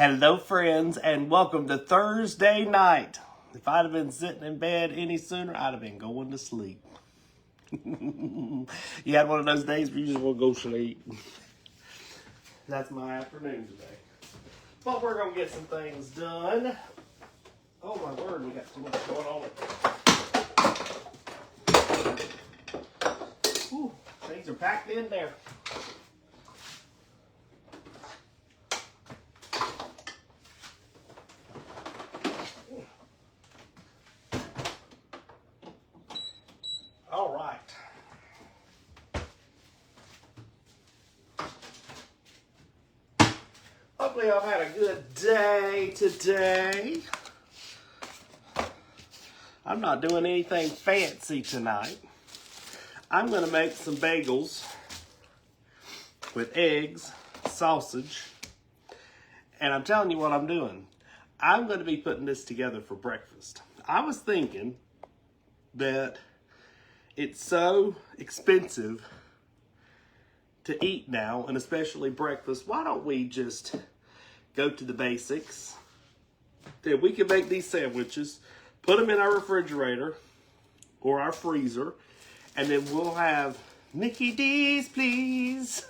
Hello, friends, and welcome to Thursday night. If I'd have been sitting in bed any sooner, I'd have been going to sleep. You had one of those days where you just want to go sleep. That's my afternoon today. But we're going to get some things done. Oh my word, we got too much going on. Ooh, things are packed in there. All right. Hopefully I've had a good day today. I'm not doing anything fancy tonight. I'm going to make some bagels with eggs, sausage, and I'm telling you what I'm doing. I'm going to be putting this together for breakfast. I was thinking that it's so expensive to eat now, and especially breakfast. Why don't we just go to the basics? Then we can make these sandwiches, put them in our refrigerator or our freezer, and then we'll have Mickey D's, please,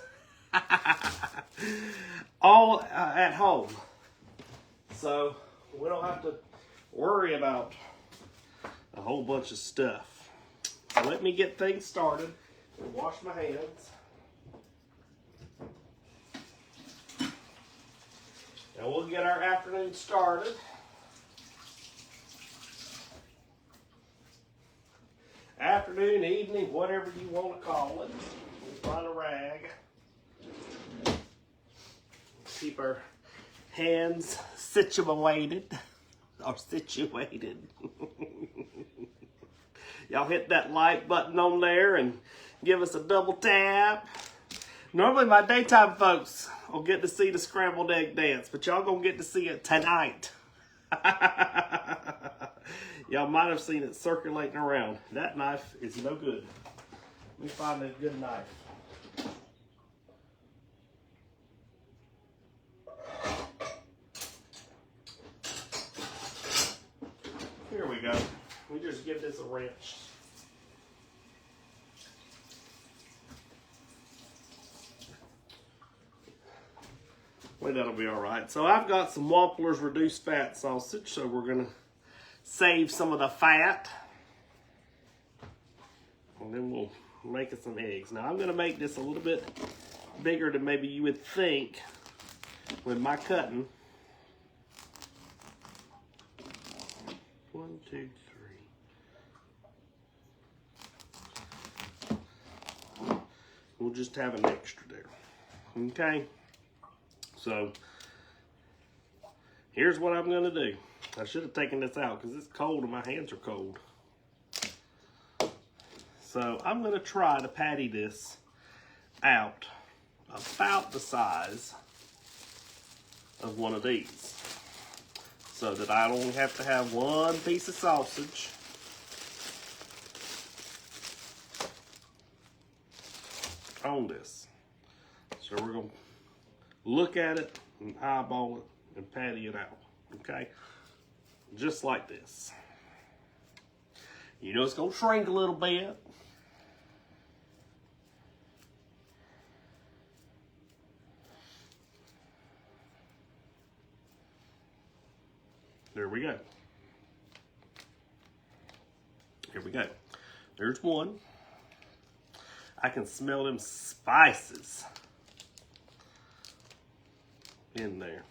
all at home. So we don't have to worry about a whole bunch of stuff. So let me get things started and wash my hands. And we'll get our afternoon started. Afternoon, evening, whatever you want to call it. We'll find a rag. Keep our hands situated. Or situated. Y'all hit that like button on there and give us a double tap. Normally my daytime folks will get to see the scrambled egg dance, but y'all gonna get to see it tonight. Y'all might have seen it circulating around. That knife is no good. Let me find a good knife. Here we go. We just give this a wrench. Well, that'll be all right. So I've got some Wampler's reduced fat sausage, so we're gonna save some of the fat. And then we'll make some eggs. Now I'm gonna make this a little bit bigger than maybe you would think with my cutting. 1, 2, 3. We'll just have an extra there. Okay? So, here's what I'm going to do. I should have taken this out because it's cold and my hands are cold. So, I'm going to try to patty this out about the size of one of these. So that I only have to have one piece of sausage. On this. So we're going to look at it and eyeball it and patty it out. Okay? Just like this. You know it's going to shrink a little bit. There we go. Here we go. There's one. I can smell them spices in there.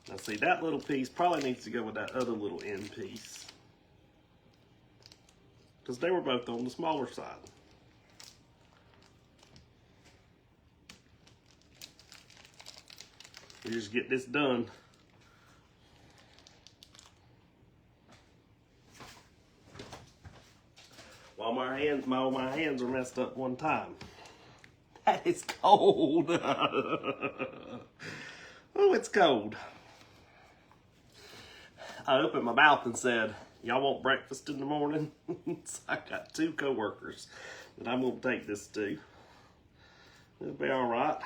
Now see, that little piece probably needs to go with that other little end piece, because they were both on the smaller side. We just get this done. While my hands are messed up one time. That is cold. Oh, it's cold. I opened my mouth and said, y'all want breakfast in the morning? So I got 2 coworkers that I'm going to take this to. It'll be all right.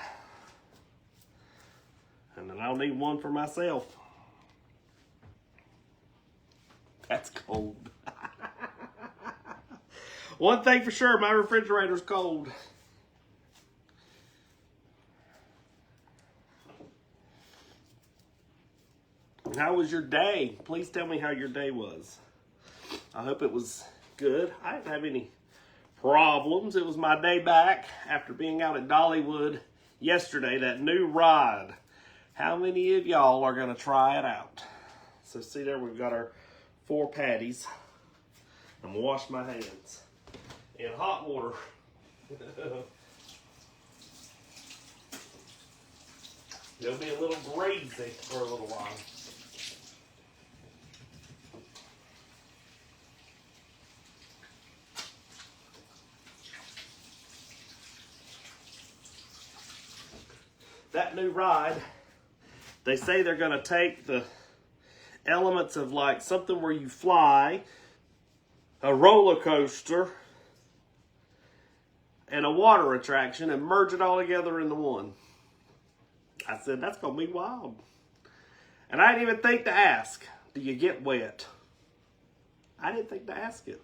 And And then I'll need one for myself. That's cold. One thing for sure, my refrigerator's cold. How was your day? Please tell me how your day was. I hope it was good. I didn't have any problems. It was my day back after being out at Dollywood yesterday, that new ride. How many of y'all are going to try it out? So see there, we've got our 4 patties. I'm going to wash my hands in hot water. They'll be a little greasy for a little while. That new ride, they say they're going to take the elements of like something where you fly, a roller coaster, and a water attraction and merge it all together into one. I said, that's going to be wild. And I didn't even think to ask, do you get wet? I didn't think to ask it.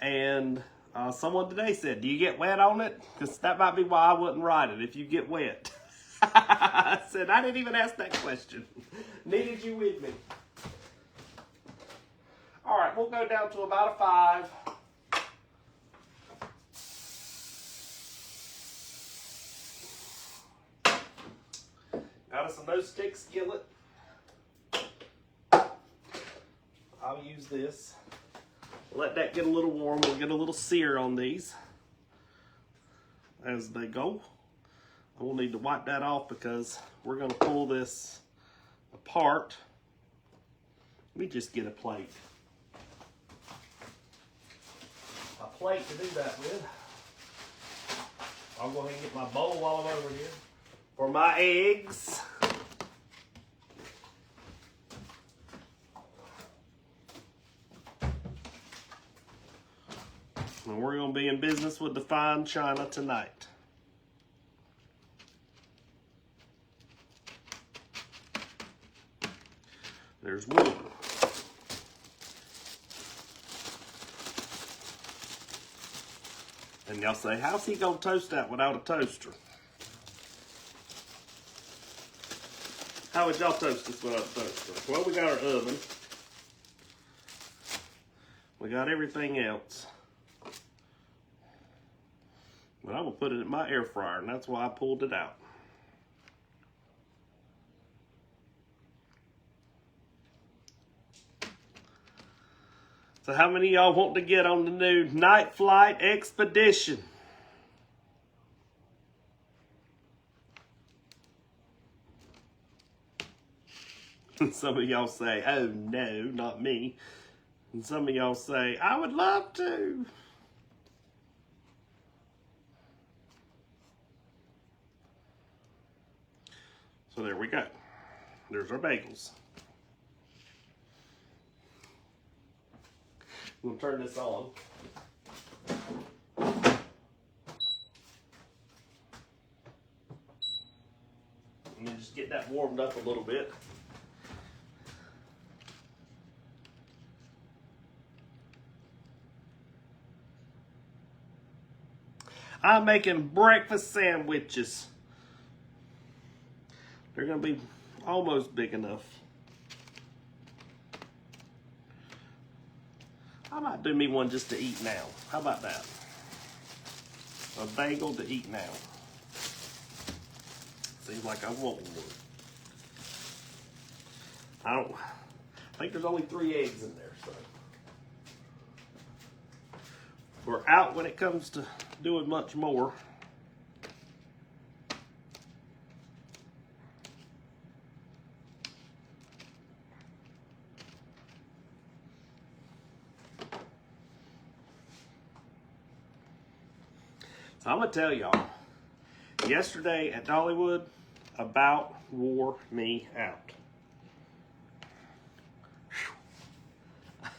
And someone today said, do you get wet on it? Because that might be why I wouldn't ride it, if you get wet. I said, I didn't even ask that question. Needed you with me. All right, we'll go down to about a 5. Got us a no-stick skillet. I'll use this. Let that get a little warm. We'll get a little sear on these as they go. I will need to wipe that off because we're going to pull this apart. Let me just get a plate. A plate to do that with. I'll go ahead and get my bowl while I'm over here for my eggs. And we're going to be in business with the fine china tonight. There's one. And y'all say, how's he going to toast that without a toaster? How would y'all toast this without a toaster? Well, we got our oven. We got everything else. But I'm going to put it in my air fryer, and that's why I pulled it out. So how many of y'all want to get on the new Night Flight Expedition? And some of y'all say, oh no, not me. And some of y'all say, I would love to. So there we go. There's our bagels. We'll turn this on. Let me just get that warmed up a little bit. I'm making breakfast sandwiches. They're going to be almost big enough. I might do me one just to eat now. How about that? A bagel to eat now. Seems like I want one. I think there's only 3 eggs in there, so we're out when it comes to doing much more. So I'm going to tell y'all, yesterday at Dollywood about wore me out.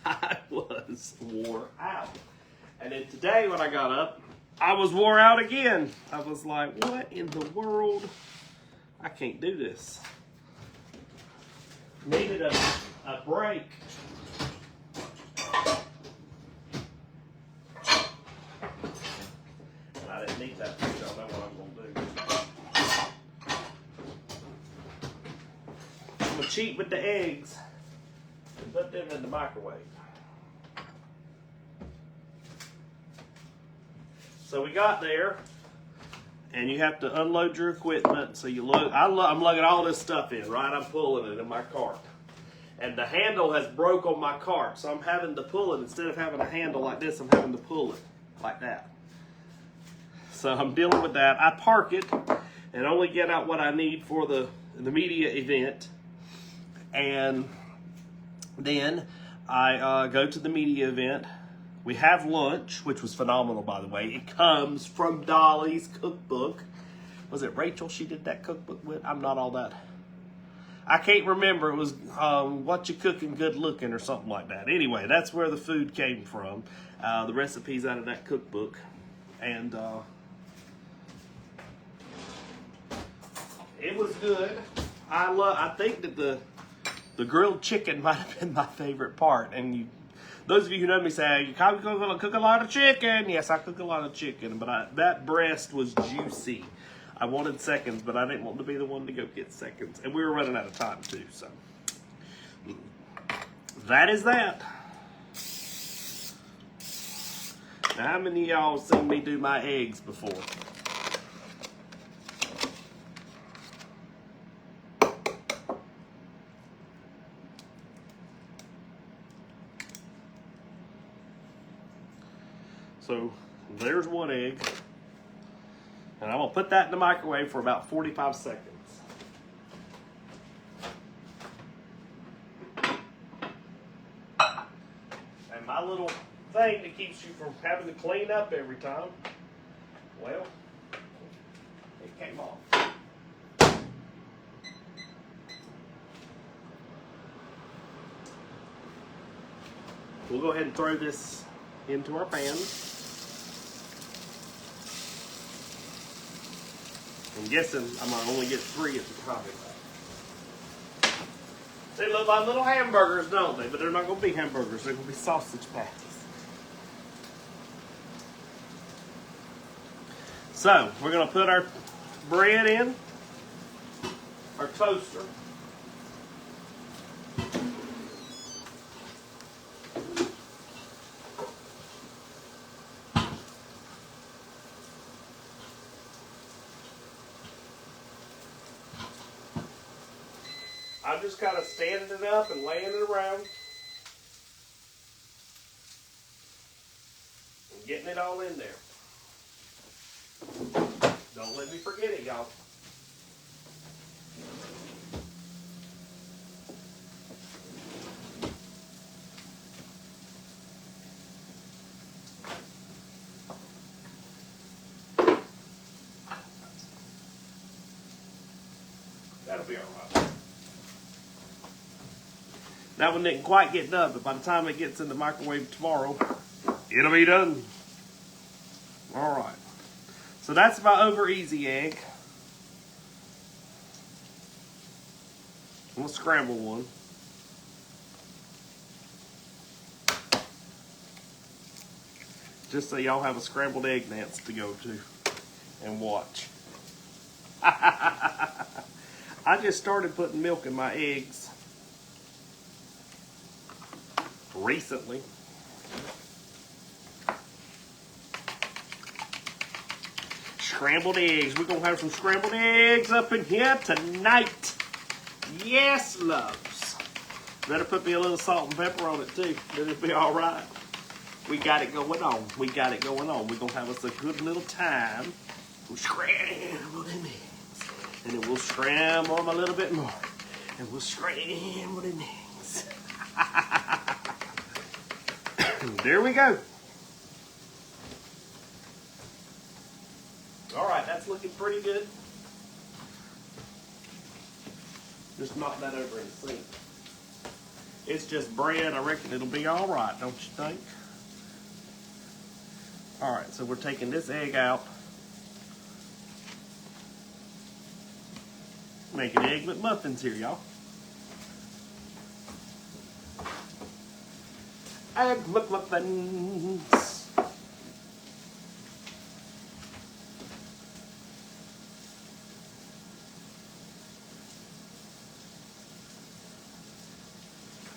I was wore out. And then today when I got up, I was wore out again. I was like, what in the world I can't do this. Needed a break. I didn't need that. I don't know what I'm going to do. I'm going to cheat with the eggs and put them in the microwave. So we got there, and you have to unload your equipment. So you look, I'm lugging all this stuff in, right? I'm pulling it in my cart. And the handle has broke on my cart, so I'm having to pull it. Instead of having a handle like this, I'm having to pull it like that. So I'm dealing with that. I park it and only get out what I need for the media event. And then I go to the media event. We have lunch, which was phenomenal, by the way. It comes from Dolly's cookbook. Was it Rachel she did that cookbook with? I'm not all that. I can't remember. It was What You Cooking Good Looking or something like that. Anyway, that's where the food came from. The recipes out of that cookbook. And it was good. I think that the grilled chicken might have been my favorite part. And those of you who know me say, you cook a lot of chicken. Yes, I cook a lot of chicken, but that breast was juicy. I wanted seconds, but I didn't want to be the one to go get seconds. And we were running out of time too, so. That is that. Now, how many of y'all have seen me do my eggs before? So there's one egg, and I'm gonna put that in the microwave for about 45 seconds. And my little thing that keeps you from having to clean up every time, well, it came off. We'll go ahead and throw this into our pan. I'm guessing I'm going to only get 3 at the time. They look like little hamburgers, don't they? But they're not going to be hamburgers. They're going to be sausage patties. So, we're going to put our bread in, our toaster. I'm just kind of standing it up and laying it around and getting it all in there. Don't let me forget it, y'all. That'll be all right. That one didn't quite get done, but by the time it gets in the microwave tomorrow, it'll be done. All right. So that's my over easy egg. I'm gonna scramble one. Just so y'all have a scrambled egg dance to go to and watch. I just started putting milk in my eggs recently. Scrambled eggs. We're going to have some scrambled eggs up in here tonight. Yes, loves. Better put me a little salt and pepper on it too. Then it'll be all right. We got it going on. We got it going on. We're going to have us a good little time. We'll scramble them eggs. And then we'll scramble them a little bit more. And we'll scramble them eggs. There we go. All right, that's looking pretty good. Just knock that over in the sink. It's just bread. I reckon it'll be all right, don't you think? All right, so we're taking this egg out. Making Egg McMuffins here, y'all. Egg McMuffins.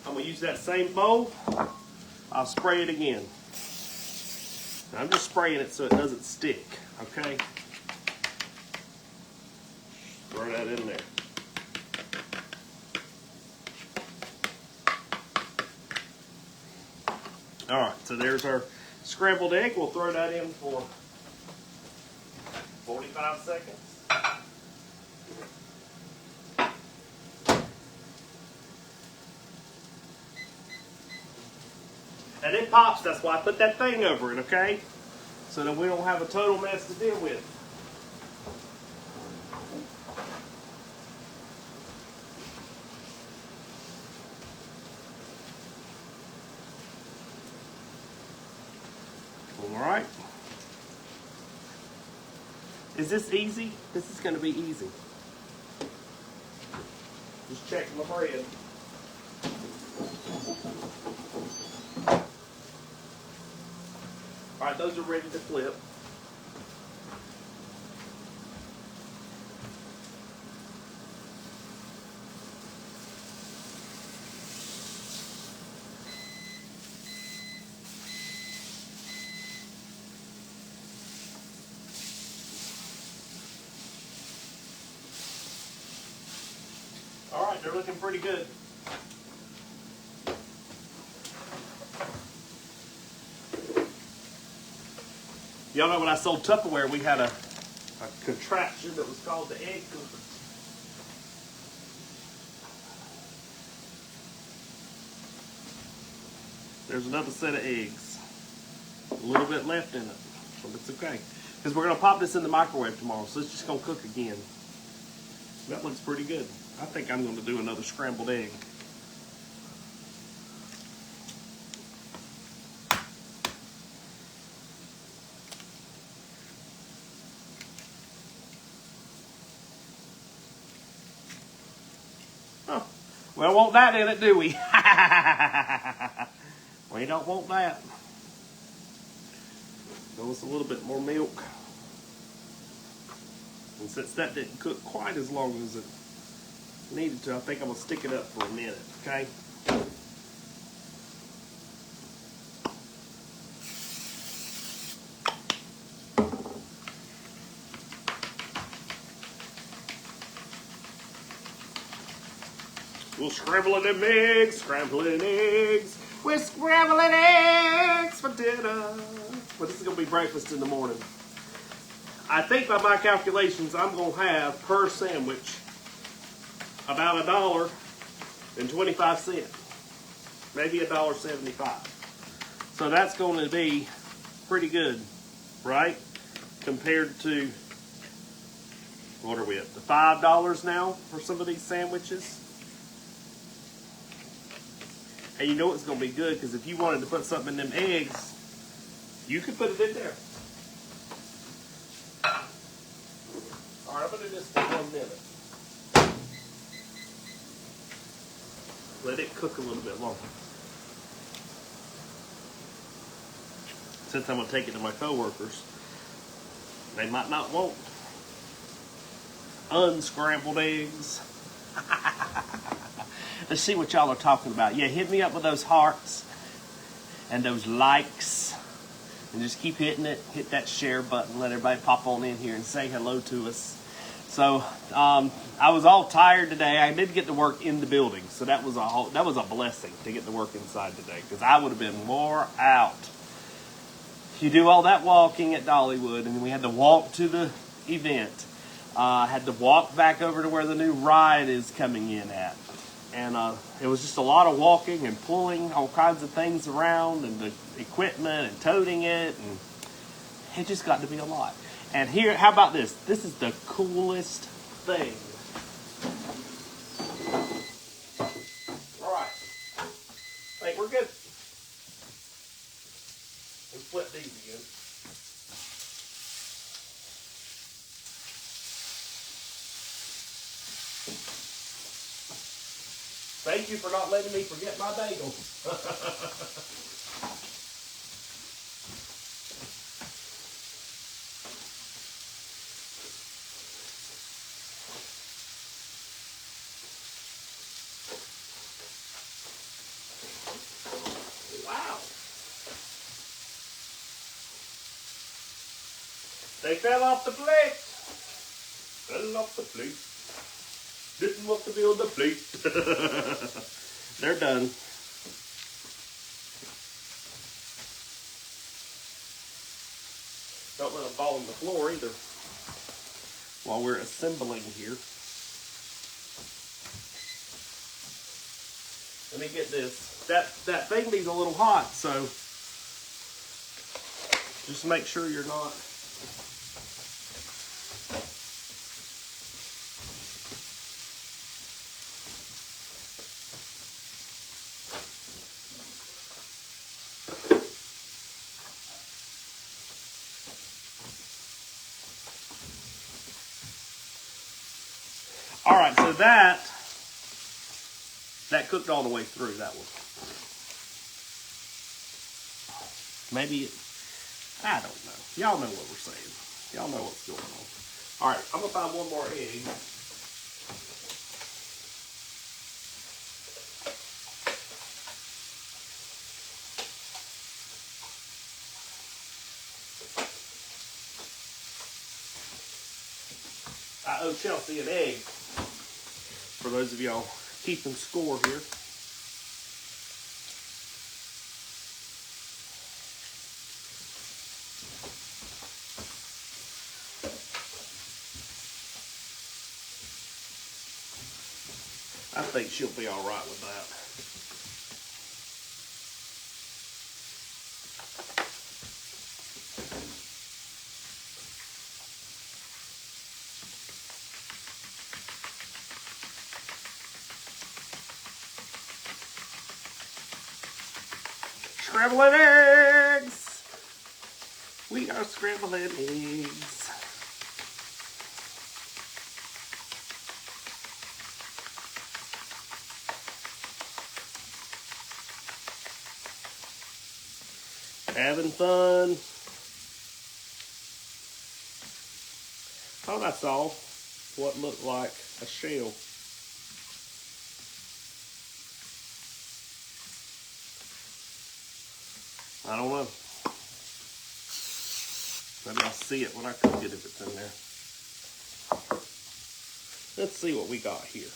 I'm going to use that same bowl. I'll spray it again. I'm just spraying it so it doesn't stick, okay? Throw that in there. All right, so there's our scrambled egg. We'll throw that in for 45 seconds. And it pops, that's why I put that thing over it, okay? So that we don't have a total mess to deal with. All right. Is this easy? This is going to be easy. Just check my bread. All right, those are ready to flip. All right, they're looking pretty good. Y'all know when I sold Tupperware, we had a contraption that was called the egg cooker. There's another set of eggs. A little bit left in it, but it's okay. Because we're going to pop this in the microwave tomorrow, so it's just going to cook again. That looks pretty good. I think I'm going to do another scrambled egg. Oh, we don't want that in it, do we? We don't want that. Give us a little bit more milk. And since that didn't cook quite as long as it needed to, I think I'm going to stick it up for a minute, okay? We're scrambling them eggs, scrambling eggs. We're scrambling eggs for dinner. Well, this is going to be breakfast in the morning. I think by my calculations, I'm going to have per sandwich about $1.25, maybe $1.75. So that's going to be pretty good, right? Compared to, what are we at, the $5 now for some of these sandwiches? And you know it's going to be good because if you wanted to put something in them eggs, you could put it in there. All right, I'm going to do this for 1 minute. Let it cook a little bit longer. Since I'm going to take it to my coworkers, they might not want unscrambled eggs. Let's see what y'all are talking about. Yeah, hit me up with those hearts and those likes. And just keep hitting it. Hit that share button. Let everybody pop on in here and say hello to us. So I was all tired today. I did get to work in the building, so that was a blessing to get to work inside today because I would have been wore out. You do all that walking at Dollywood, and then we had to walk to the event. Had to walk back over to where the new ride is coming in at. And it was just a lot of walking and pulling all kinds of things around and the equipment and toting it. And it just got to be a lot. And here, how about this? This is the coolest thing. All right. I think we're good. Let's flip these again. Thank you for not letting me forget my bagel. Wow. They fell off the plate. Fell off the plate. Didn't want to be on the plate. They're done. Don't let them fall on the floor either while we're assembling here. Let me get this. That thing needs a little hot, so just make sure you're not. All right, so that cooked all the way through, that one. Maybe, I don't know. Y'all know what we're saying. Y'all know what's going on. All right, I'm gonna find one more egg. I owe Chelsea an egg. For those of y'all keeping score here. I think she'll be all right with that. Scrambling eggs! We are scrambling eggs. Having fun. Thought I saw what looked like a shell. I don't know. Maybe I'll see it when I cook it if it's in there. Let's see what we got here.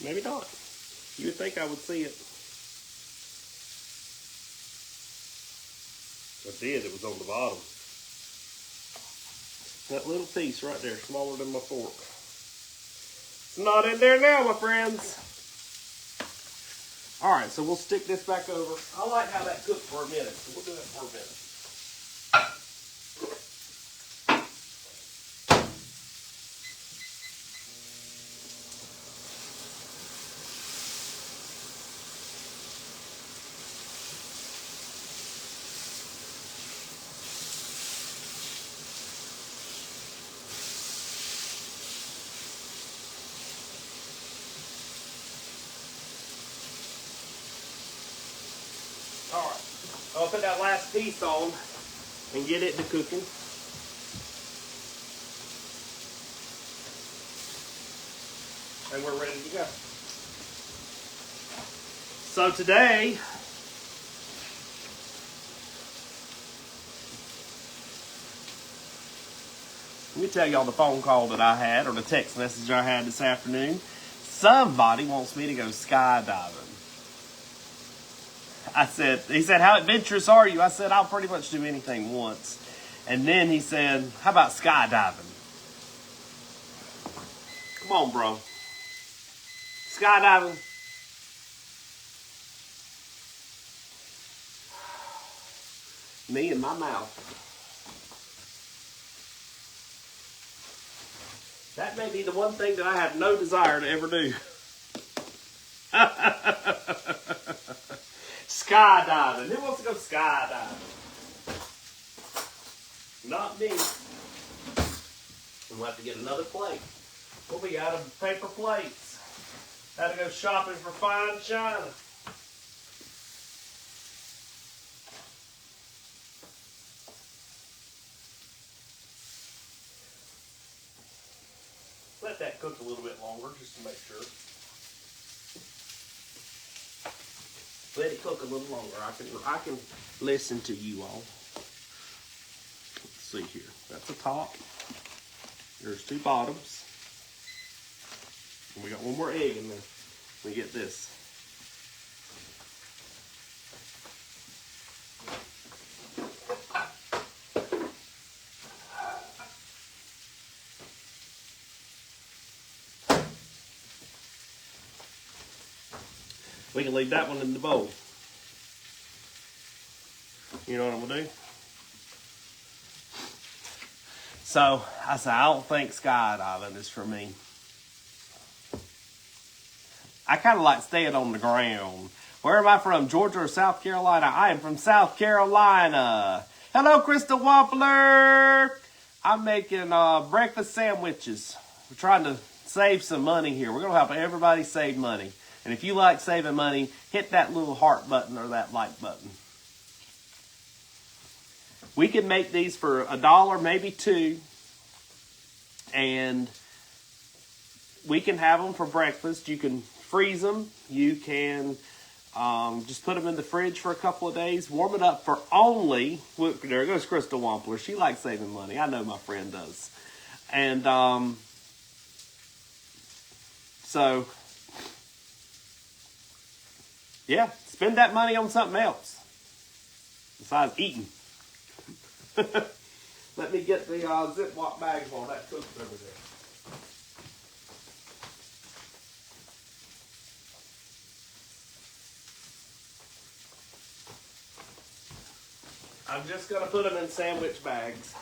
Maybe not. You would think I would see it. I did, it was on the bottom. That little piece right there, smaller than my fork. It's not in there now, my friends. All right, so we'll stick this back over. I like how that cooked for a minute, so we'll do it for a minute. All right, I'll put that last piece on and get it to cooking. And we're ready to go. So today, let me tell y'all the phone call that I had, or the text message I had this afternoon. Somebody wants me to go skydiving. He said, how adventurous are you? I said, I'll pretty much do anything once. And then he said, how about skydiving? Come on, bro. Skydiving. Me and my mouth. That may be the one thing that I have no desire to ever do. Skydiving. Who wants to go skydiving? Not me. We'll have to get another plate. We'll be out of paper plates. Had to go shopping for fine china. Let that cook a little bit longer just to make sure. Let it cook a little longer. I can listen to you all. Let's see here. That's the top. There's two bottoms. And we got one more egg in there. We get this. We can leave that one in the bowl. You know what I'm gonna do? So I said, I don't think skydiving is for me. I kind of like staying on the ground. Where am I from? Georgia or South Carolina? I am from South Carolina. Hello, Crystal Wampler. I'm making breakfast sandwiches. We're trying to save some money here. We're going to help everybody save money. And if you like saving money, hit that little heart button or that like button. We can make these for $1, maybe $2. And we can have them for breakfast. You can freeze them. You can just put them in the fridge for a couple of days. Warm it up for only, look, there goes Crystal Wampler. She likes saving money. I know my friend does. And so, yeah, spend that money on something else besides eating. Let me get the Ziploc bags while that cooks over there. I'm just going to put them in sandwich bags.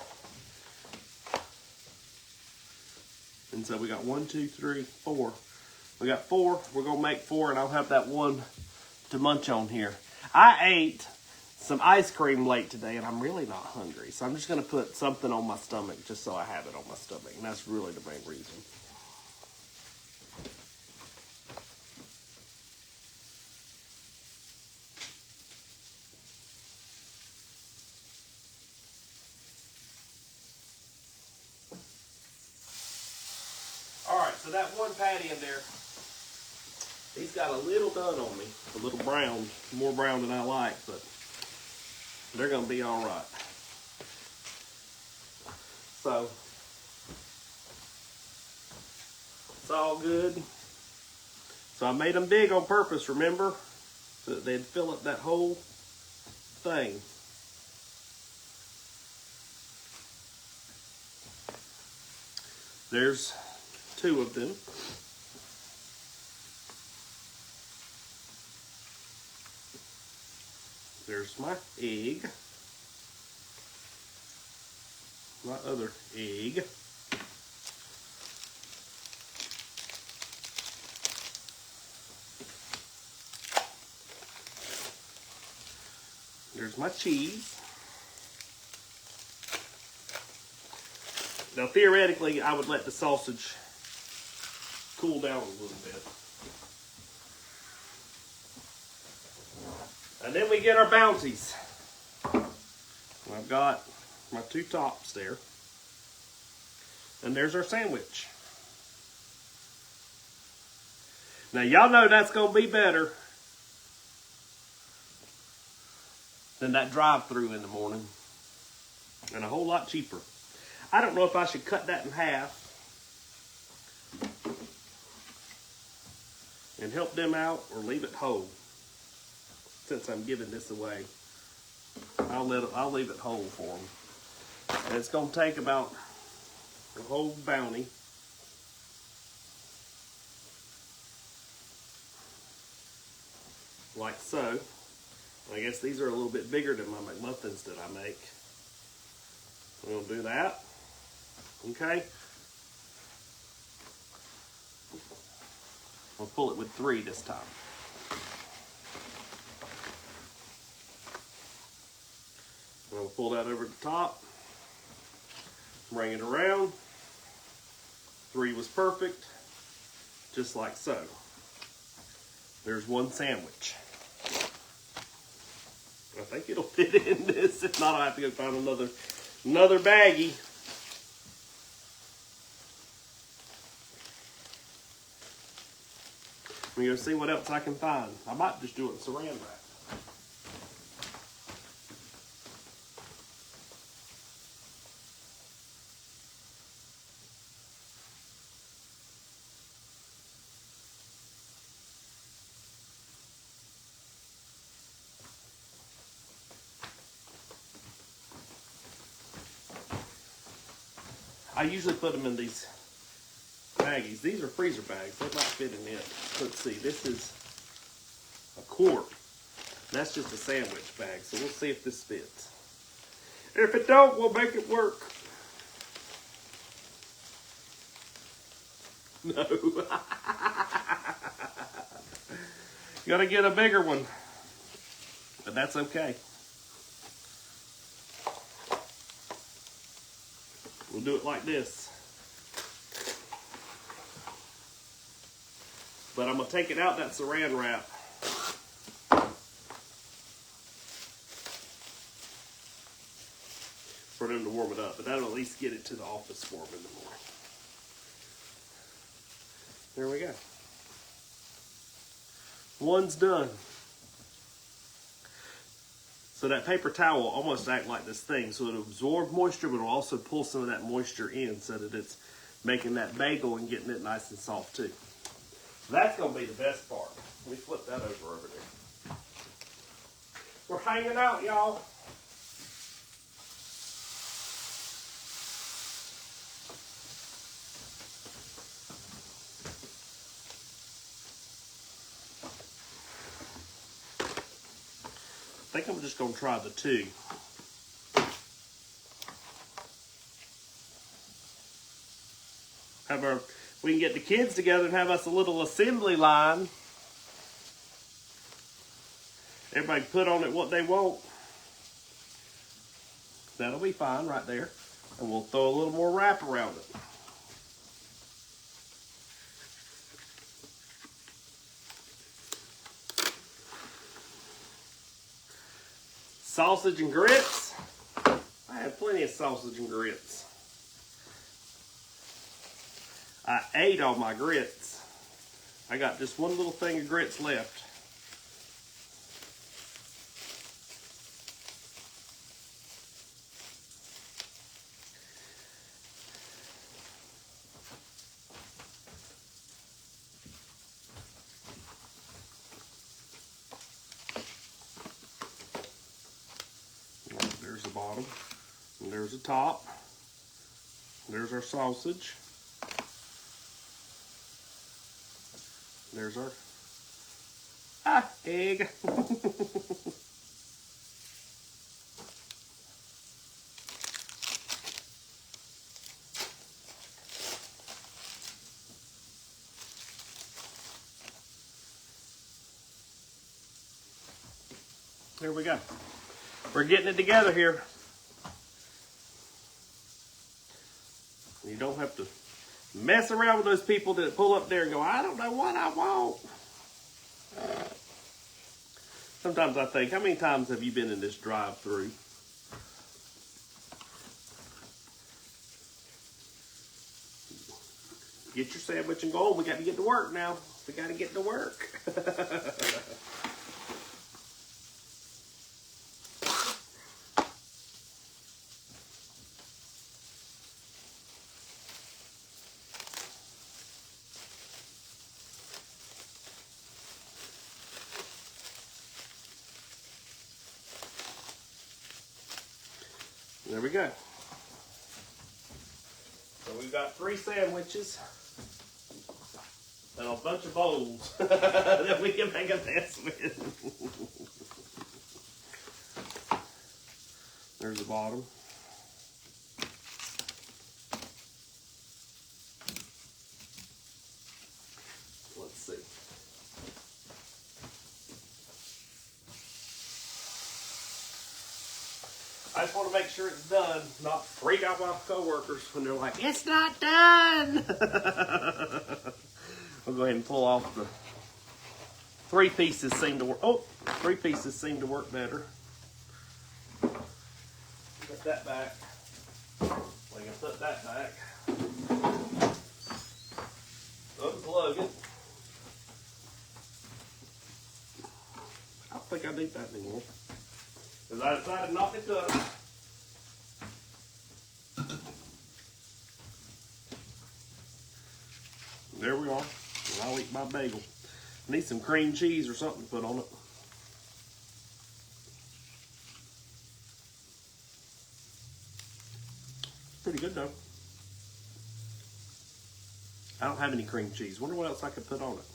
And so we got 1, 2, 3, 4. We got 4. We're going to make 4, and I'll have that one to munch on here. I ate some ice cream late today, and I'm really not hungry. So I'm just going to put something on my stomach just so I have it on my stomach. And that's really the main reason. All right, so that one patty in there, he's got a little done on me. A little brown, more brown than I like, but they're going to be all right. So, it's all good. So I made them big on purpose, remember? So that they'd fill up that whole thing. There's 2 of them. There's my egg. My other egg. There's my cheese. Now theoretically, I would let the sausage cool down a little bit. And then we get our bounties. I've got my 2 tops there. And there's our sandwich. Now y'all know that's going to be better than that drive-through in the morning. And a whole lot cheaper. I don't know if I should cut that in half and help them out or leave it whole. Since I'm giving this away, I'll leave it whole for them. And it's going to take about a whole bounty. Like so. I guess these are a little bit bigger than my McMuffins that I make. We'll do that. Okay. We'll pull it with 3 this time. We'll pull that over the top. Bring it around. 3 was perfect, just like so. There's one sandwich. I think it'll fit in this. If not, I'll have to go find another baggie. I'm gonna go see what else I can find. I might just do it in saran wrap. I usually put them in these baggies. These are freezer bags. They might fit in it. Let's see. This is a quart. That's just a sandwich bag. So we'll see if this fits. If it don't, we'll make it work. No. You gotta get a bigger one. But that's okay. We'll do it like this. But I'm going to take it out that saran wrap. For them to warm it up. But that'll at least get it to the office for them in the morning. There we go. One's done. So that paper towel will almost act like this thing. So it'll absorb moisture, but it'll also pull some of that moisture in so that it's making that bagel and getting it nice and soft too. That's going to be the best part. Let me flip that over there. We're hanging out, y'all. I think I'm just going to try the 2. We can get the kids together and have us a little assembly line. Everybody put on it what they want. That'll be fine right there. And we'll throw a little more wrap around it. Sausage and grits. I have plenty of sausage and grits. I ate all my grits. I got just one little thing of grits left. There's the bottom, and there's the top. There's our sausage. There's our egg. There we go. We're getting it together here. You don't have to mess around with those people that pull up there and go, I don't know what I want. Sometimes I think, how many times have you been in this drive-through? Get your sandwich and go on. We got to get to work now. We got to get to work. There we go. So we've got 3 sandwiches and a bunch of bowls that we can make a mess with. There's the bottom. Let's see. I just want to make sure it's done, not freak out my coworkers when they're like, it's not done. I'll go ahead and pull off the 3 pieces seem to work. Oh, 3 pieces seem to work better. Put that back. We can put that back. Unplug it. I don't think I need that anymore. Because I decided not to cook. There we are. And I'll eat my bagel. I need some cream cheese or something to put on it. Pretty good though. I don't have any cream cheese. Wonder what else I could put on it.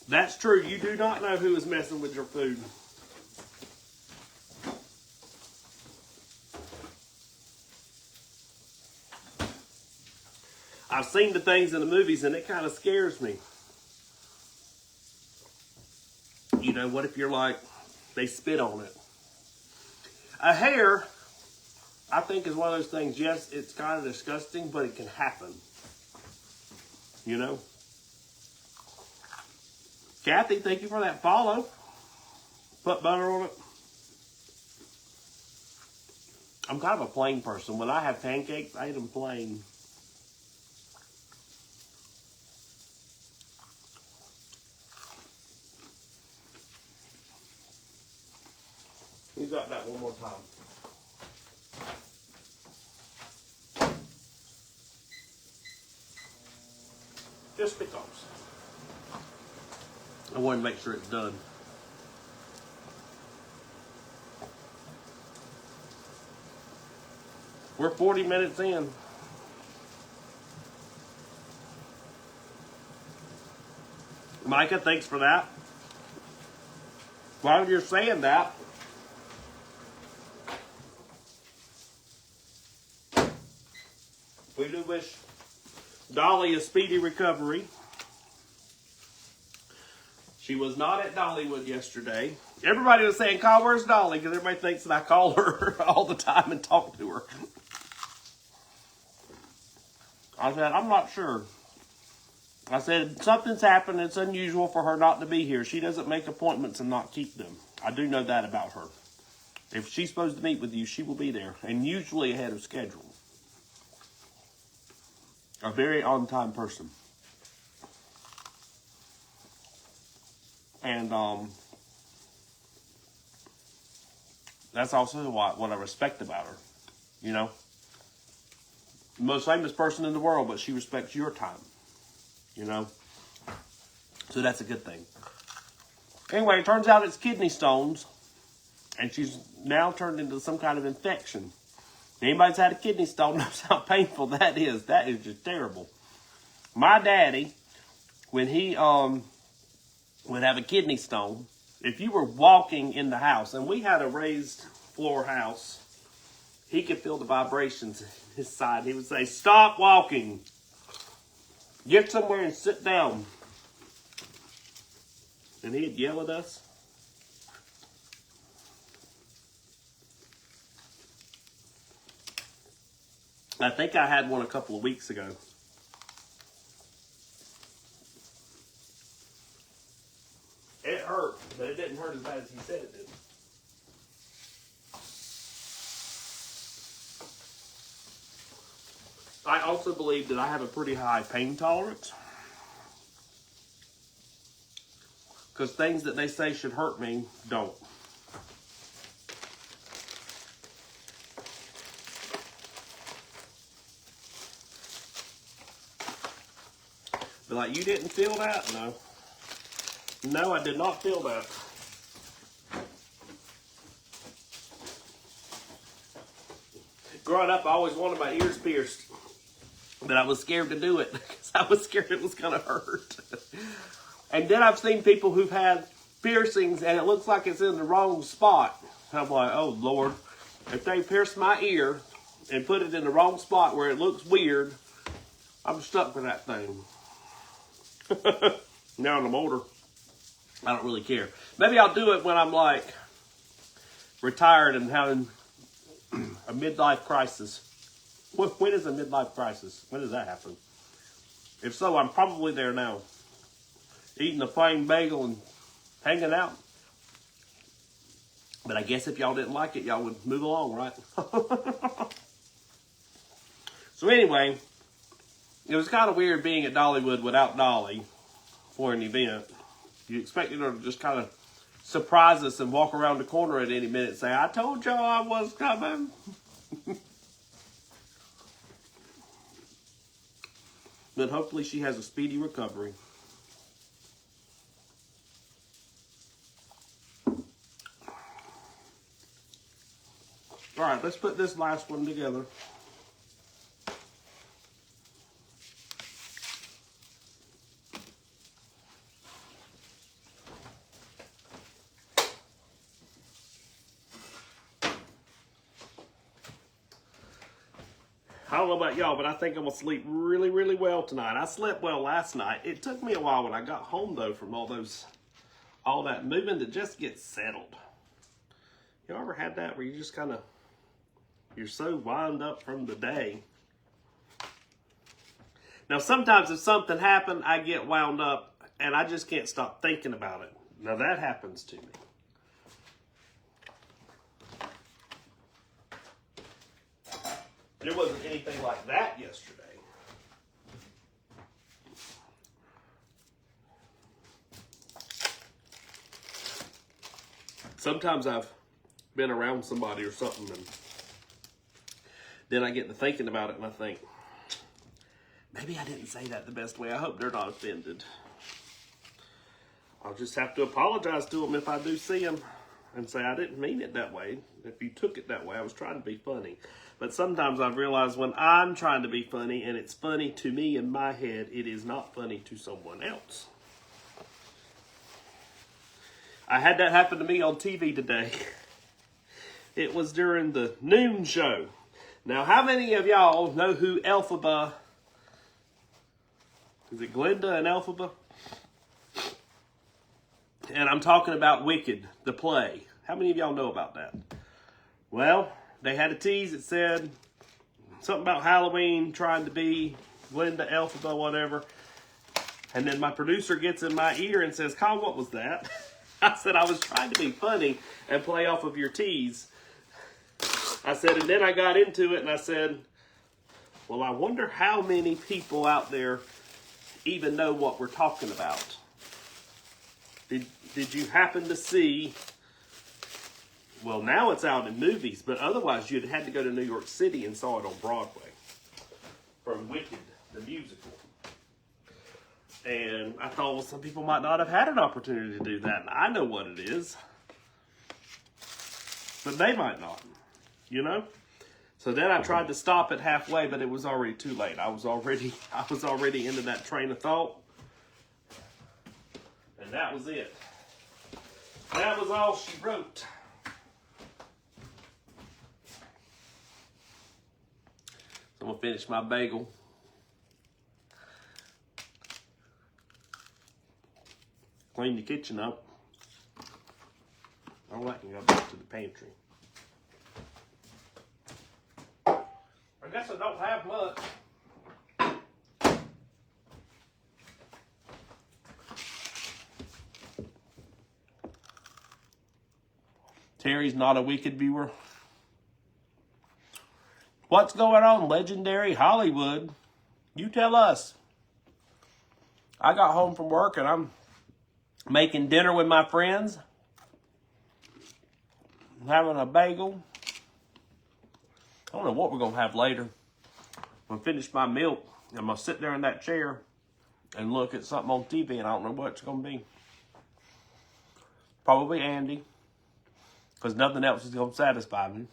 That's true. You do not know who is messing with your food. I've seen the things in the movies and it kind of scares me. You know, what if you're like, they spit on it? A hair, I think, is one of those things, yes, it's kind of disgusting, but it can happen. You know? Kathy, thank you for that follow. Put butter on it. I'm kind of a plain person. When I have pancakes, I eat them plain. You got that one more time. Just because. I want to make sure it's done. We're 40 minutes in. Micah, thanks for that. While you're saying that, we do wish Dolly a speedy recovery. She was not at Dollywood yesterday. Everybody was saying, "Call, where's Dolly?" Because everybody thinks that I call her all the time and talk to her. I said, I'm not sure. I said, something's happened. It's unusual for her not to be here. She doesn't make appointments and not keep them. I do know that about her. If she's supposed to meet with you, she will be there. And usually ahead of schedule. A very on-time person. And that's also what I respect about her. You know? The most famous person in the world, but she respects your time. You know? So that's a good thing. Anyway, it turns out it's kidney stones. And she's now turned into some kind of infection. Anybody's had a kidney stone knows how painful that is. That is just terrible. My daddy, when he would have a kidney stone, if you were walking in the house, and we had a raised floor house, he could feel the vibrations in his side. He would say, "Stop walking. Get somewhere and sit down." And he'd yell at us. I think I had one a couple of weeks ago. It hurt, but it didn't hurt as bad as he said it did. I also believe that I have a pretty high pain tolerance. Because things that they say should hurt me don't. But like, you didn't feel that? No. No, I did not feel that. Growing up, I always wanted my ears pierced. But I was scared to do it because I was scared it was going to hurt. And then I've seen people who've had piercings and it looks like it's in the wrong spot. I'm like, oh Lord, if they pierce my ear and put it in the wrong spot where it looks weird, I'm stuck with that thing. Now I'm older, I don't really care. Maybe I'll do it when I'm like retired and having a midlife crisis. When is a midlife crisis? When does that happen? If so, I'm probably there now. Eating a plain bagel and hanging out. But I guess if y'all didn't like it, y'all would move along, right? So anyway, it was kind of weird being at Dollywood without Dolly for an event. You expected her to just kind of surprise us and walk around the corner at any minute and say, I told y'all I was coming. But hopefully she has a speedy recovery. All right, let's put this last one together. I don't know about y'all, but I think I'm going to sleep really, really well tonight. I slept well last night. It took me a while when I got home, though, from all that moving to just get settled. You ever had that where you just kind of, you're so wound up from the day? Now, sometimes if something happened, I get wound up and I just can't stop thinking about it. Now, that happens to me. There wasn't anything like that yesterday. Sometimes I've been around somebody or something and then I get to thinking about it and I think, maybe I didn't say that the best way. I hope they're not offended. I'll just have to apologize to them if I do see them and say I didn't mean it that way. If you took it that way, I was trying to be funny. But sometimes I've realized when I'm trying to be funny and it's funny to me in my head, it is not funny to someone else. I had that happen to me on TV today. It was during the noon show. Now, how many of y'all know who Elphaba? Is it Glinda and Elphaba? And I'm talking about Wicked, the play. How many of y'all know about that? Well, they had a tease that said something about Halloween, trying to be Glinda, Elphaba, whatever. And then my producer gets in my ear and says, Kyle, what was that? I said, I was trying to be funny and play off of your tease. I said, and then I got into it and I said, well, I wonder how many people out there even know what we're talking about. Did you happen to see, well, now it's out in movies, but otherwise you'd had to go to New York City and saw it on Broadway from Wicked, the musical. And I thought, well, some people might not have had an opportunity to do that. And I know what it is. But they might not, you know? So then I tried to stop it halfway, but it was already too late. I was already into that train of thought. And that was it. That was all she wrote. So I'm going to finish my bagel. Clean the kitchen up. All that can go back to the pantry. I guess I don't have much. Terry's not a Wicked viewer. What's going on, legendary Hollywood? You tell us. I got home from work and I'm making dinner with my friends. I'm having a bagel. I don't know what we're going to have later. When I finish my milk, I'm going to sit there in that chair and look at something on TV and I don't know what it's going to be. Probably Andy. Because nothing else is going to satisfy me.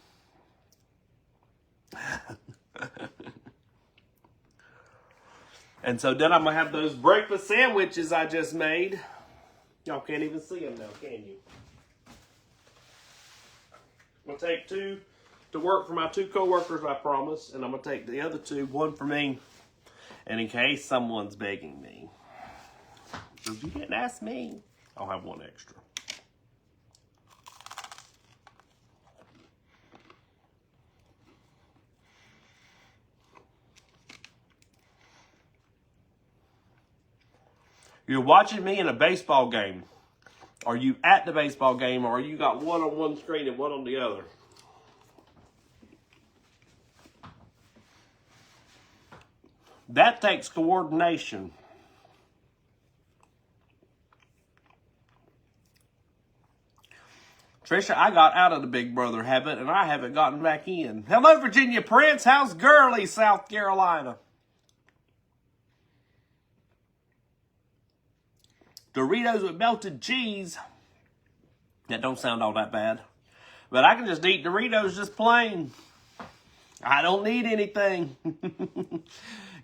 And so then I'm going to have those breakfast sandwiches I just made. Y'all can't even see them now, can you? I'm going to take 2 to work for my 2 co-workers, I promise. And I'm going to take the other 2, 1 for me. And in case someone's begging me. If you didn't ask me, I'll have 1 extra. You're watching me in a baseball game. Are you at the baseball game, or you got one on one screen and one on the other? That takes coordination. Trisha, I got out of the Big Brother habit, and I haven't gotten back in. Hello, Virginia Prince. How's girly, South Carolina? Doritos with melted cheese. That don't sound all that bad. But I can just eat Doritos just plain. I don't need anything.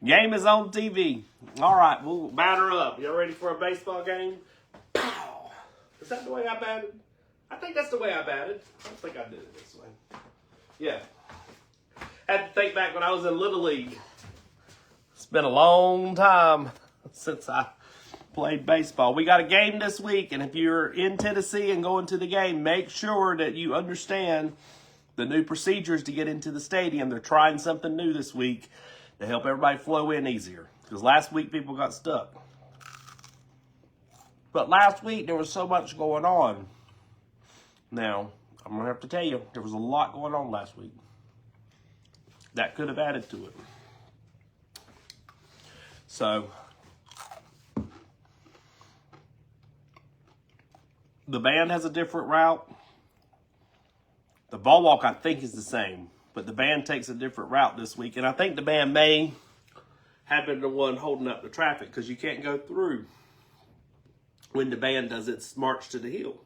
Game is on TV. All right, we'll batter up. Y'all ready for a baseball game? Pow! Is that the way I batted? I think that's the way I batted. I don't think I did it this way. Yeah. Had to think back when I was in Little League. It's been a long time since I played baseball. We got a game this week, and if you're in Tennessee and going to the game, make sure that you understand the new procedures to get into the stadium. They're trying something new this week to help everybody flow in easier. Because last week people got stuck. But last week there was so much going on. Now, I'm going to have to tell you, there was a lot going on last week. That could have added to it. So, the band has a different route. The ball walk, I think, is the same. But the band takes a different route this week. And I think the band may have been the one holding up the traffic, because you can't go through when the band does its march to the hill.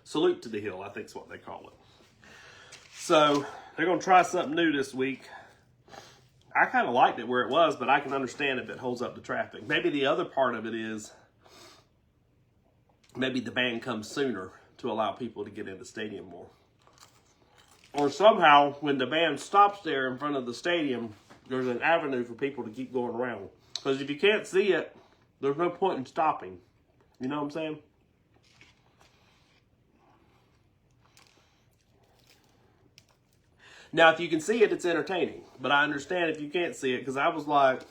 Salute to the hill, I think is what they call it. So, they're going to try something new this week. I kind of liked it where it was, but I can understand if it holds up the traffic. Maybe the other part of it is, maybe the band comes sooner to allow people to get in the stadium more. Or somehow, when the band stops there in front of the stadium, there's an avenue for people to keep going around. Because if you can't see it, there's no point in stopping. You know what I'm saying? Now, if you can see it, it's entertaining. But I understand if you can't see it, because I was like,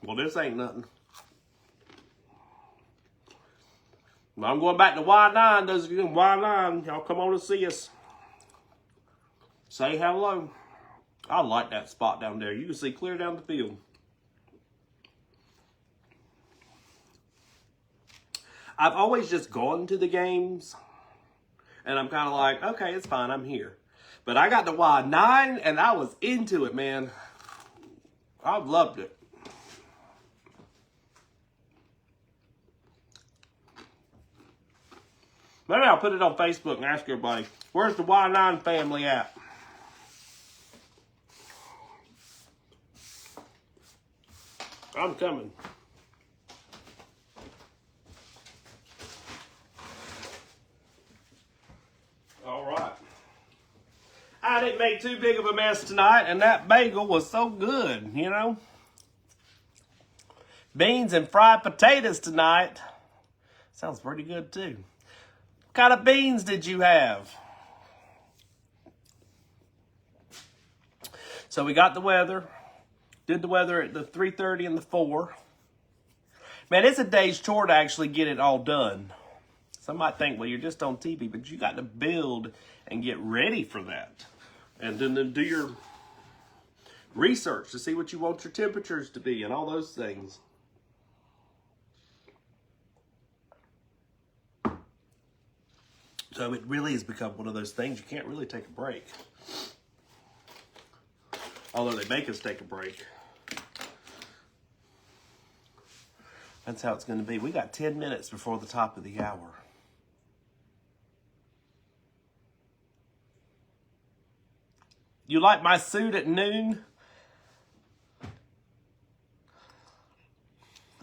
well, this ain't nothing. But I'm going back to Y9. Those of you in Y9, y'all come on and see us. Say hello. I like that spot down there. You can see clear down the field. I've always just gone to the games, and I'm kind of like, okay, it's fine, I'm here. But I got to Y9, and I was into it, man. I loved it. Maybe I'll put it on Facebook and ask everybody, where's the Y9 family at? I'm coming. All right. I didn't make too big of a mess tonight, and that bagel was so good, you know? Beans and fried potatoes tonight. Sounds pretty good, too. What kind of beans did you have? So we got the weather. Did the weather at the 3:30 and the 4. Man, it's a day's chore to actually get it all done. Some might think, well, you're just on TV, but you got to build and get ready for that. And then do your research to see what you want your temperatures to be and all those things. So it really has become one of those things you can't really take a break. Although they make us take a break. That's how it's going to be. We got 10 minutes before the top of the hour. You like my suit at noon?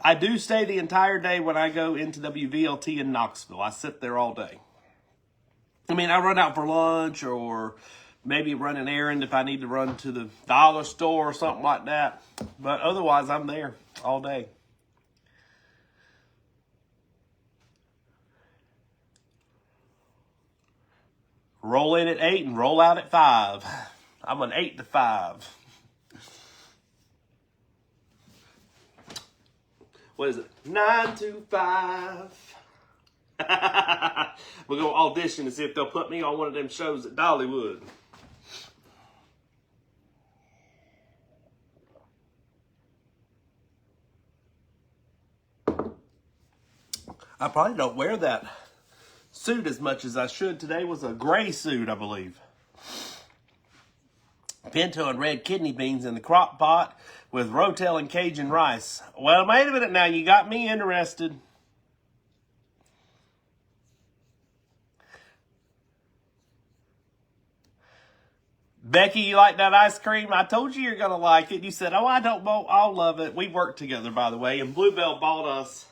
I do stay the entire day when I go into WVLT in Knoxville. I sit there all day. I mean, I run out for lunch or maybe run an errand if I need to run to the dollar store or something like that. But otherwise, I'm there all day. Roll in at 8 and roll out at 5. I'm an 8 to 5. What is it? 9 to 5. We're going to audition and see if they'll put me on one of them shows at Dollywood. I probably don't wear that suit as much as I should. Today was a gray suit, I believe. Pinto and red kidney beans in the crock pot with rotel and Cajun rice. Well, wait a minute now. You got me interested. Becky, you like that ice cream? I told you you're going to like it. You said, oh, I don't know. I'll love it. We worked together, by the way, and Bluebell bought us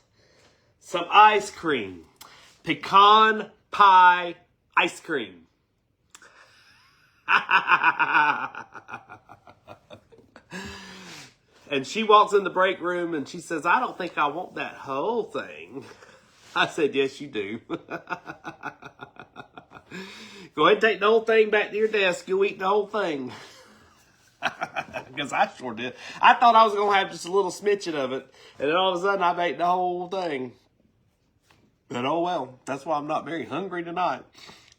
some ice cream. Pecan pie ice cream. And she walks in the break room and she says, I don't think I want that whole thing. I said, yes, you do. Go ahead and take the whole thing back to your desk. You'll eat the whole thing. Because I sure did. I thought I was going to have just a little smidgen of it. And then all of a sudden, I've ate the whole thing. But oh well. That's why I'm not very hungry tonight.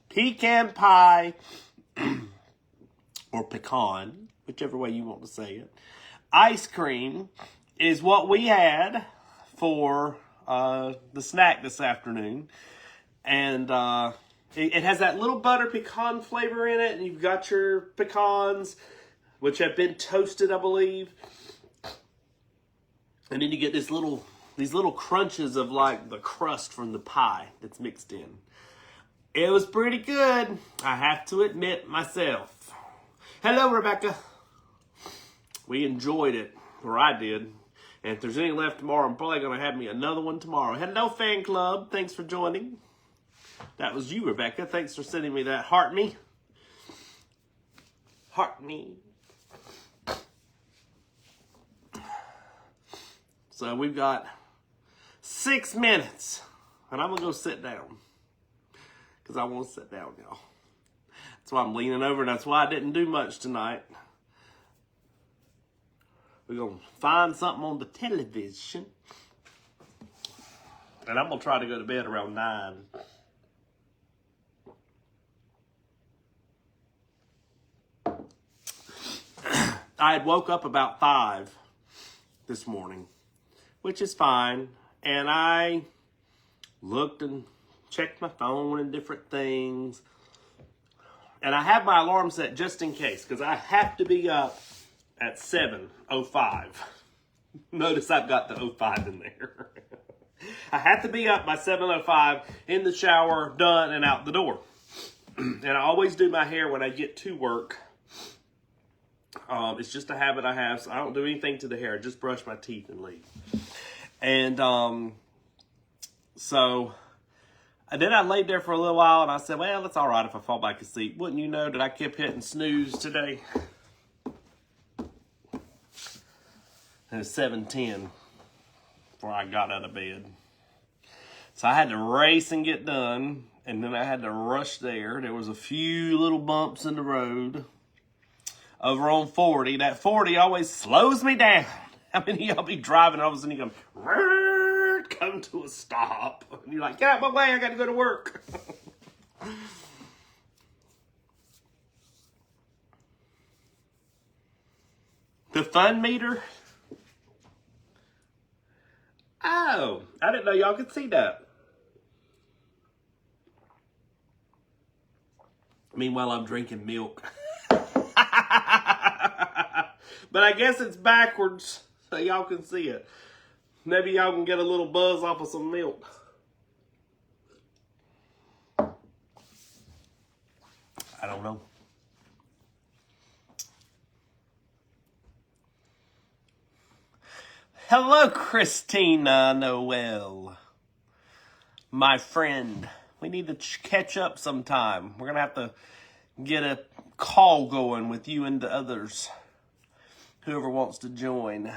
Pecan pie, or pecan, whichever way you want to say it. Ice cream is what we had for the snack this afternoon. And it has that little butter pecan flavor in it. And you've got your pecans, which have been toasted, I believe. And then you get these little crunches of like the crust from the pie that's mixed in. It was pretty good, I have to admit myself. Hello, Rebecca. We enjoyed it, or I did. And if there's any left tomorrow, I'm probably going to have me another one tomorrow. Hello, fan club. Thanks for joining. That was you, Rebecca. Thanks for sending me that heart me. Heart me. So we've got 6 minutes. And I'm going to go sit down. Because I want to sit down, y'all. That's why I'm leaning over. And that's why I didn't do much tonight. We're going to find something on the television. And I'm going to try to go to bed around 9. I had woke up about 5 this morning, which is fine. And I looked and checked my phone and different things. And I have my alarm set just in case, because I have to be up at 7:05. Notice I've got the 05 in there. I have to be up by 7:05, in the shower, done, and out the door. And I always do my hair when I get to work. It's just a habit I have, so I don't do anything to the hair. I just brush my teeth and leave. And and then I laid there for a little while, and I said, well, it's all right if I fall back asleep. Wouldn't you know that I kept hitting snooze today? And it's 7:10 before I got out of bed. So I had to race and get done, and then I had to rush there. There was a few little bumps in the road over on 40. That 40 always slows me down. How many of y'all be driving, and all of a sudden you come to a stop. And you're like, get out my way, I got to go to work. The fun meter. Oh, I didn't know y'all could see that. Meanwhile, I'm drinking milk. But I guess it's backwards, so y'all can see it. Maybe y'all can get a little buzz off of some milk. I don't know. Hello, Christina Noel. My friend. We need to catch up sometime. We're going to have to get a call going with you and the others. Whoever wants to join.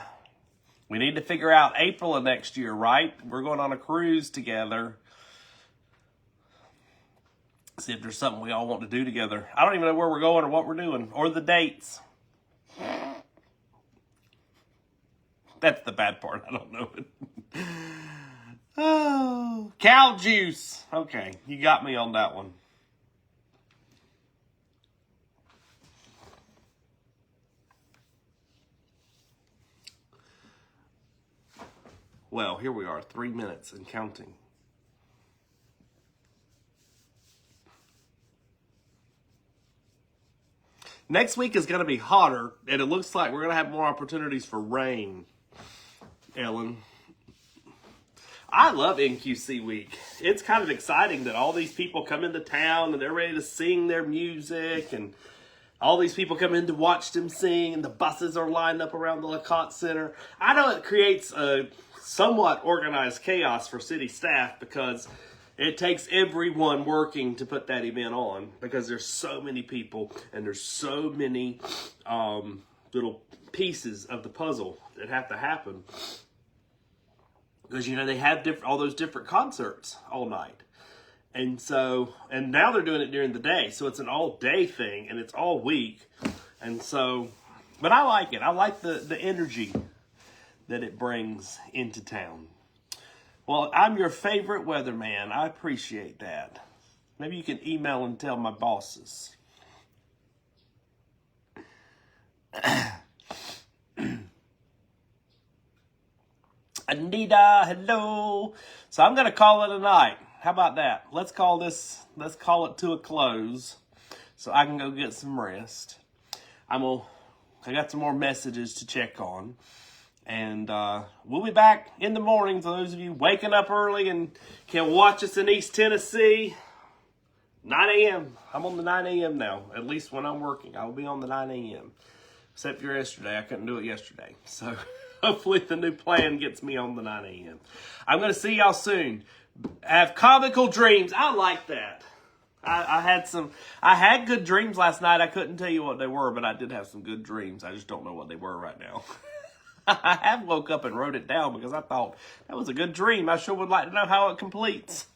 We need to figure out April of next year, right? We're going on a cruise together. See if there's something we all want to do together. I don't even know where we're going or what we're doing or the dates. That's the bad part. I don't know it. Oh, cow juice. Okay, you got me on that one. Well, here we are, 3 minutes and counting. Next week is going to be hotter, and it looks like we're going to have more opportunities for rain, Ellen. I love NQC week. It's kind of exciting that all these people come into town and they're ready to sing their music, and all these people come in to watch them sing, and the buses are lined up around the LeConte Center. I know it creates a somewhat organized chaos for city staff because it takes everyone working to put that event on because there's so many people and there's so many little pieces of the puzzle that have to happen. Because, you know, they have all those different concerts all night. And so, and now they're doing it during the day. So it's an all day thing and it's all week. And so, but I like it. I like the energy that it brings into town. Well, I'm your favorite weatherman. I appreciate that. Maybe you can email and tell my bosses. Anita, hello. So I'm going to call it a night. How about that? Let's call it to a close so I can go get some rest. I got some more messages to check on. And we'll be back in the morning for those of you waking up early and can watch us in East Tennessee. 9 a.m. I'm on the 9 a.m. now. At least when I'm working, I'll be on the 9 a.m. Except for yesterday. I couldn't do it yesterday. So hopefully the new plan gets me on the 9 a.m. I'm going to see y'all soon. Have comical dreams. I like that. I had good dreams last night. I couldn't tell you what they were, but I did have some good dreams. I just don't know what they were right now. I have woke up and wrote it down because I thought that was a good dream. I sure would like to know how it completes.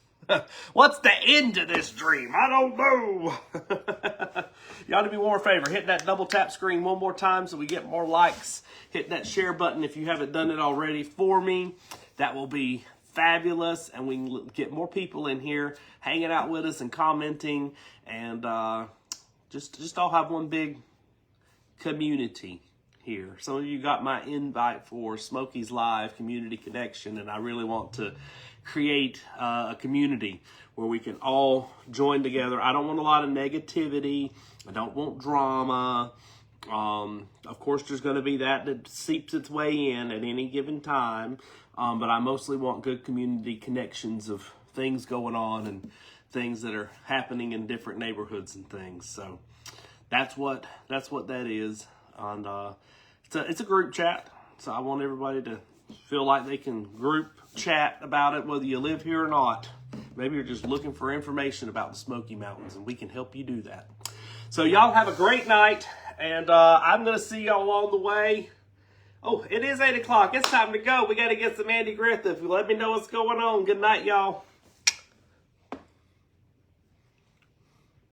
What's the end of this dream? I don't know. Y'all do me one more favor. Hit that double tap screen one more time so we get more likes. Hit that share button if you haven't done it already for me. That will be fabulous, and we can get more people in here hanging out with us and commenting, and just all have one big community here. Some of you got my invite for Smokey's Live Community Connection, and I really want to create a community where we can all join together. I don't want a lot of negativity. I don't want drama. Of course, there's going to be that seeps its way in at any given time. But I mostly want good community connections of things going on and things that are happening in different neighborhoods and things. So that's what that is. And it's a group chat. So I want everybody to feel like they can group chat about it, whether you live here or not. Maybe you're just looking for information about the Smoky Mountains, and we can help you do that. So y'all have a great night, and I'm going to see y'all along the way. Oh, it is 8 o'clock. It's time to go. We got to get some Andy Griffith. Let me know what's going on. Good night, y'all.